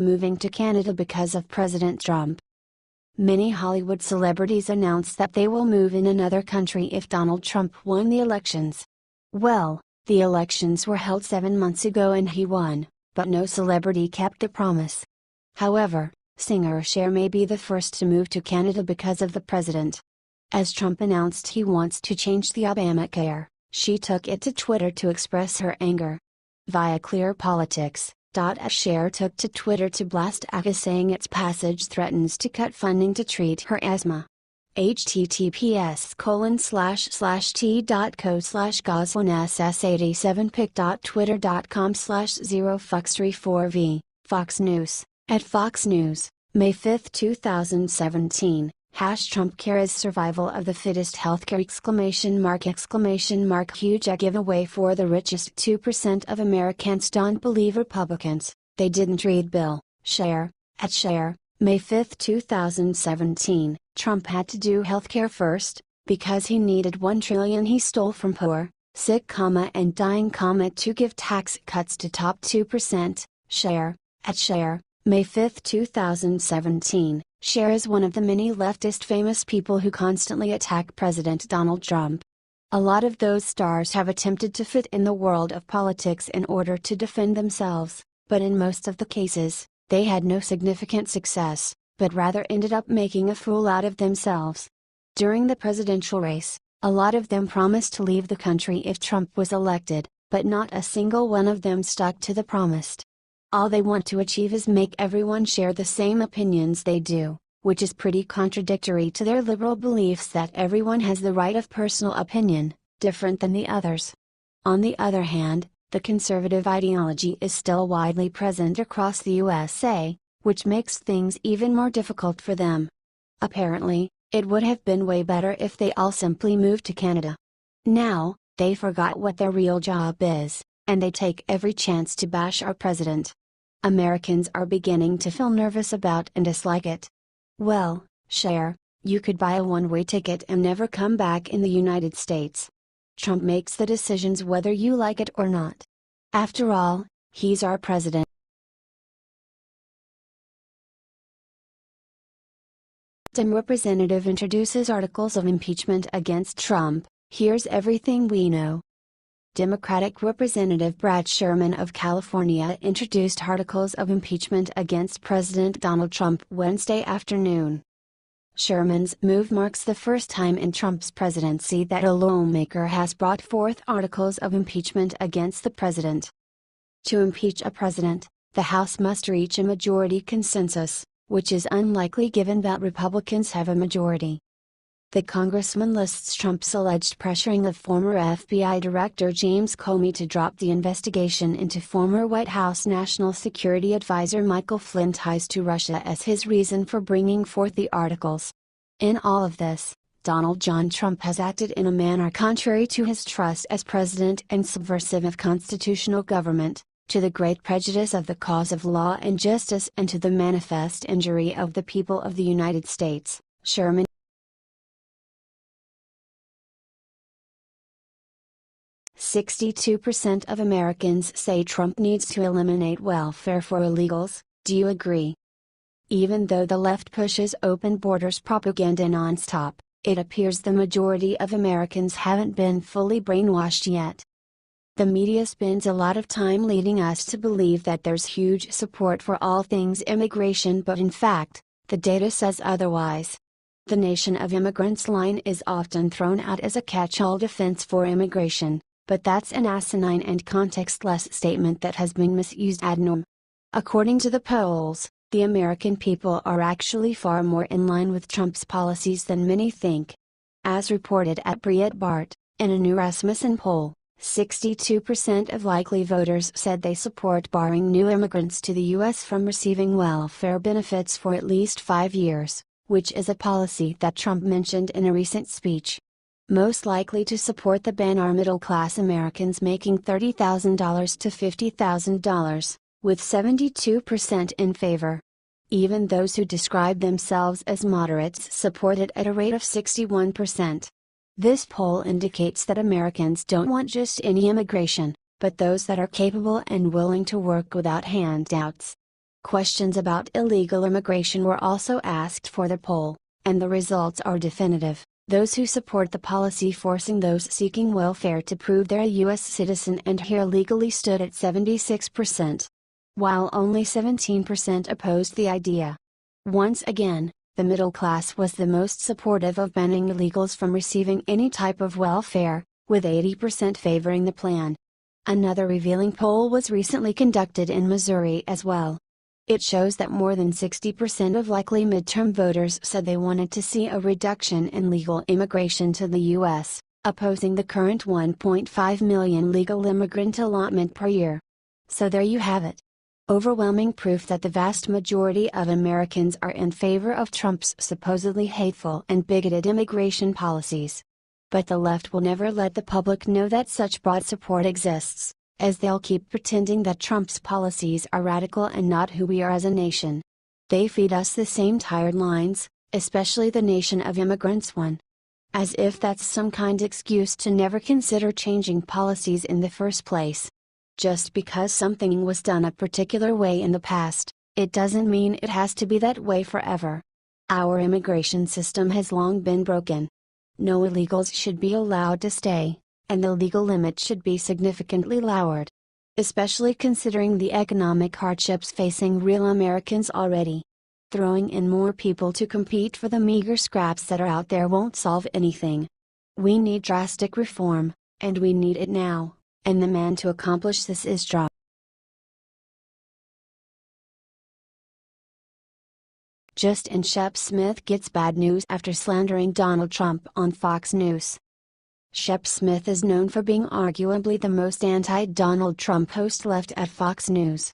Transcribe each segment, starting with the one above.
moving to Canada because of President Trump. Many Hollywood celebrities announced that they will move in another country if Donald Trump won the elections. Well, the elections were held 7 months ago and he won, but no celebrity kept the promise. However, singer Cher may be the first to move to Canada because of the president. As Trump announced he wants to change the Obamacare, she took it to Twitter to express her anger. Via Clear Politics, Cher took to Twitter to blast ACA, saying its passage threatens to cut funding to treat her asthma. https://t.co/goslinss87pic.twitter.com/0fox34v, Fox News, at Fox News, May 5, 2017. Trump cares survival of the fittest healthcare huge a giveaway for the richest 2% of Americans. Don't believe Republicans, they didn't read Bill. Cher, at Cher, May 5, 2017. Trump had to do healthcare first, because he needed $1 trillion he stole from poor, sick, and dying, to give tax cuts to top 2%. Cher, at Cher, May 5, 2017. Cher is one of the many leftist famous people who constantly attack President Donald Trump. A lot of those stars have attempted to fit in the world of politics in order to defend themselves, but in most of the cases, they had no significant success, but rather ended up making a fool out of themselves. During the presidential race, a lot of them promised to leave the country if Trump was elected, but not a single one of them stuck to the promised. All they want to achieve is make everyone share the same opinions they do, which is pretty contradictory to their liberal beliefs that everyone has the right of personal opinion, different than the others. On the other hand, the conservative ideology is still widely present across the USA, which makes things even more difficult for them. Apparently, it would have been way better if they all simply moved to Canada. Now, they forgot what their real job is, and they take every chance to bash our president. Americans are beginning to feel nervous about and dislike it. Well, Cher, you could buy a one-way ticket and never come back in the United States. Trump makes the decisions whether you like it or not. After all, he's our president. Dem representative introduces articles of impeachment against Trump. Here's everything we know. Democratic Representative Brad Sherman of California introduced articles of impeachment against President Donald Trump Wednesday afternoon. Sherman's move marks the first time in Trump's presidency that a lawmaker has brought forth articles of impeachment against the president. To impeach a president, the House must reach a majority consensus, which is unlikely given that Republicans have a majority. The congressman lists Trump's alleged pressuring of former FBI Director James Comey to drop the investigation into former White House National Security Advisor Michael Flynn's ties to Russia as his reason for bringing forth the articles. In all of this, Donald John Trump has acted in a manner contrary to his trust as president and subversive of constitutional government, to the great prejudice of the cause of law and justice and to the manifest injury of the people of the United States, Sherman. 62% of Americans say Trump needs to eliminate welfare for illegals. Do you agree? Even though the left pushes open borders propaganda nonstop, it appears the majority of Americans haven't been fully brainwashed yet. The media spends a lot of time leading us to believe that there's huge support for all things immigration, but in fact, the data says otherwise. The Nation of Immigrants line is often thrown out as a catch-all defense for immigration, but that's an asinine and contextless statement that has been misused ad nauseam. According to the polls, the American people are actually far more in line with Trump's policies than many think. As reported at Breitbart, in a new Rasmussen poll, 62% of likely voters said they support barring new immigrants to the U.S. from receiving welfare benefits for at least 5 years, which is a policy that Trump mentioned in a recent speech. Most likely to support the ban are middle-class Americans making $30,000 to $50,000, with 72% in favor. Even those who describe themselves as moderates support it at a rate of 61%. This poll indicates that Americans don't want just any immigration, but those that are capable and willing to work without handouts. Questions about illegal immigration were also asked for the poll, and the results are definitive. Those who support the policy forcing those seeking welfare to prove they're a U.S. citizen and here legally stood at 76%, while only 17% opposed the idea. Once again, the middle class was the most supportive of banning illegals from receiving any type of welfare, with 80% favoring the plan. Another revealing poll was recently conducted in Missouri as well. It shows that more than 60% of likely midterm voters said they wanted to see a reduction in legal immigration to the U.S., opposing the current 1.5 million legal immigrant allotment per year. So there you have it. Overwhelming proof that the vast majority of Americans are in favor of Trump's supposedly hateful and bigoted immigration policies. But the left will never let the public know that such broad support exists, as they'll keep pretending that Trump's policies are radical and not who we are as a nation. They feed us the same tired lines, especially the nation of immigrants one. As if that's some kind of excuse to never consider changing policies in the first place. Just because something was done a particular way in the past, it doesn't mean it has to be that way forever. Our immigration system has long been broken. No illegals should be allowed to stay, and the legal limit should be significantly lowered. Especially considering the economic hardships facing real Americans already. Throwing in more people to compete for the meager scraps that are out there won't solve anything. We need drastic reform, and we need it now, and the man to accomplish this is Trump. Justin Shep Smith gets bad news after slandering Donald Trump on Fox News. Shep Smith is known for being arguably the most anti-Donald Trump host left at Fox News.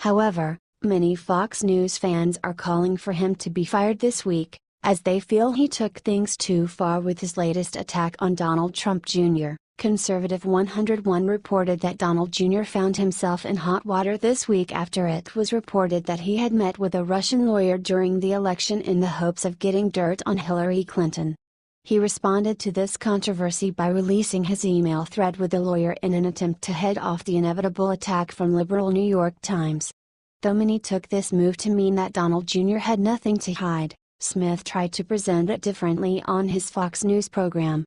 However, many Fox News fans are calling for him to be fired this week, as they feel he took things too far with his latest attack on Donald Trump Jr. Conservative 101 reported that Donald Jr. found himself in hot water this week after it was reported that he had met with a Russian lawyer during the election in the hopes of getting dirt on Hillary Clinton. He responded to this controversy by releasing his email thread with the lawyer in an attempt to head off the inevitable attack from liberal New York Times. Though many took this move to mean that Donald Jr. had nothing to hide, Smith tried to present it differently on his Fox News program.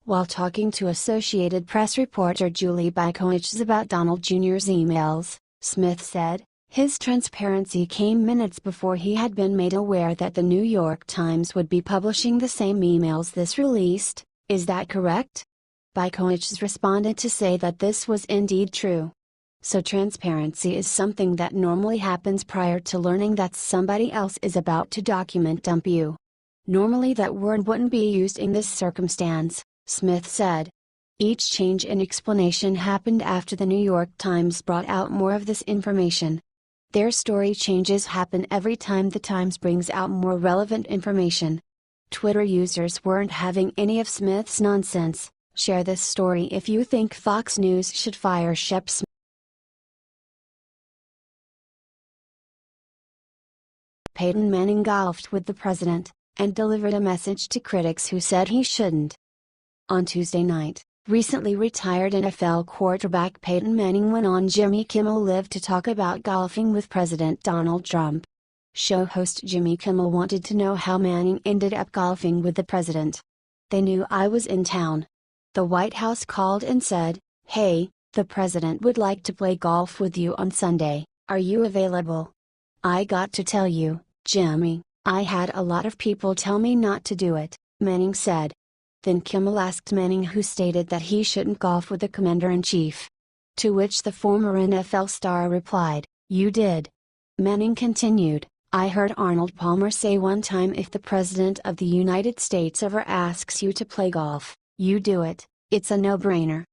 While talking to Associated Press reporter Julie Bykowicz's about Donald Jr.'s emails, Smith said, his transparency came minutes before he had been made aware that the New York Times would be publishing the same emails this released. Is that correct? Bykowicz responded to say that this was indeed true. So transparency is something that normally happens prior to learning that somebody else is about to document dump you. Normally that word wouldn't be used in this circumstance, Smith said. Each change in explanation happened after the New York Times brought out more of this information. Their story changes happen every time the Times brings out more relevant information. Twitter users weren't having any of Smith's nonsense. Share this story if you think Fox News should fire Shep Smith. Peyton Manning golfed with the president, and delivered a message to critics who said he shouldn't. On Tuesday night, recently retired NFL quarterback Peyton Manning went on Jimmy Kimmel Live to talk about golfing with President Donald Trump. Show host Jimmy Kimmel wanted to know how Manning ended up golfing with the president. They knew I was in town. The White House called and said, "Hey, the president would like to play golf with you on Sunday, are you available?" I got to tell you, Jimmy, I had a lot of people tell me not to do it, Manning said. Then Kimmel asked Manning, who stated that he shouldn't golf with the commander-in-chief. To which the former NFL star replied, "You did." Manning continued, "I heard Arnold Palmer say one time, if the President of the United States ever asks you to play golf, you do it, it's a no-brainer.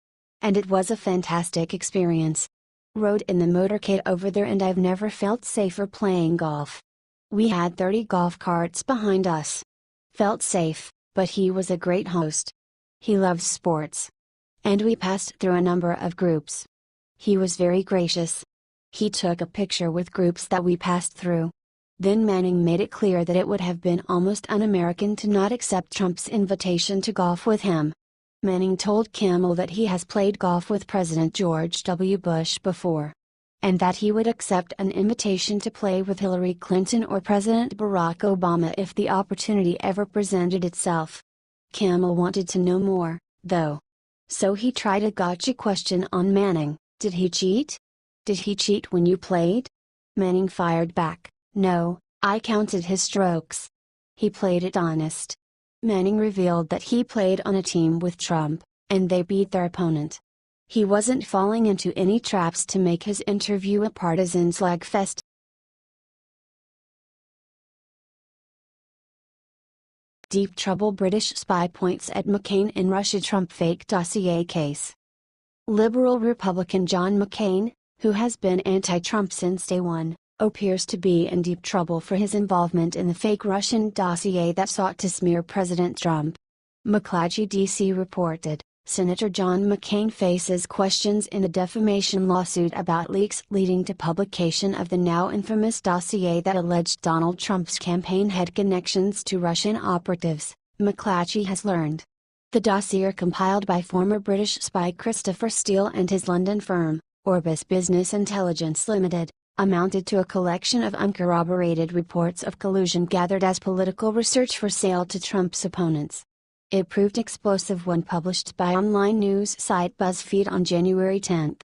And it was a fantastic experience. Rode in the motorcade over there and I've never felt safer playing golf. We had 30 golf carts behind us. Felt safe. But he was a great host. He loves sports. And we passed through a number of groups. He was very gracious. He took a picture with groups that we passed through." Then Manning made it clear that it would have been almost un-American to not accept Trump's invitation to golf with him. Manning told Kimmel that he has played golf with President George W. Bush before. and that he would accept an invitation to play with Hillary Clinton or President Barack Obama if the opportunity ever presented itself. Kimmel wanted to know more, though. So he tried a gotcha question on Manning: did he cheat? Did he cheat when you played? Manning fired back, "No, I counted his strokes. He played it honest." Manning revealed that he played on a team with Trump, and they beat their opponent. He wasn't falling into any traps to make his interview a partisan slugfest. Deep trouble: British spy points at McCain in Russia-Trump fake dossier case. Liberal Republican John McCain, who has been anti-Trump since day one, appears to be in deep trouble for his involvement in the fake Russian dossier that sought to smear President Trump. McClatchy DC reported, Senator John McCain faces questions in a defamation lawsuit about leaks leading to publication of the now infamous dossier that alleged Donald Trump's campaign had connections to Russian operatives, McClatchy has learned. The dossier, compiled by former British spy Christopher Steele and his London firm, Orbis Business Intelligence Limited, amounted to a collection of uncorroborated reports of collusion gathered as political research for sale to Trump's opponents. It proved explosive when published by online news site BuzzFeed on January 10.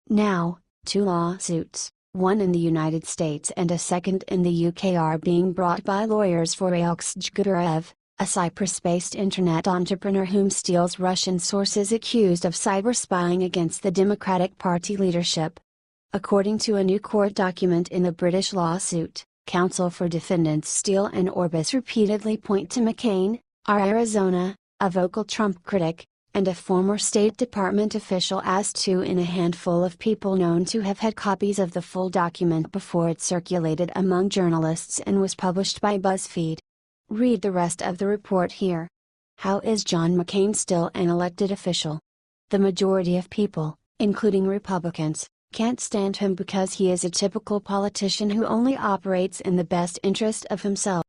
Now, two lawsuits, one in the United States and a second in the UK, are being brought by lawyers for Alexej Gudarev, a Cyprus-based internet entrepreneur whom Steele's Russian sources accused of cyber spying against the Democratic Party leadership. According to a new court document in the British lawsuit, counsel for defendants Steele and Orbis repeatedly point to McCain, our Arizona, a vocal Trump critic, and a former State Department official as two in a handful of people known to have had copies of the full document before it circulated among journalists and was published by BuzzFeed. Read the rest of the report here. How is John McCain still an elected official? The majority of people, including Republicans, can't stand him because he is a typical politician who only operates in the best interest of himself.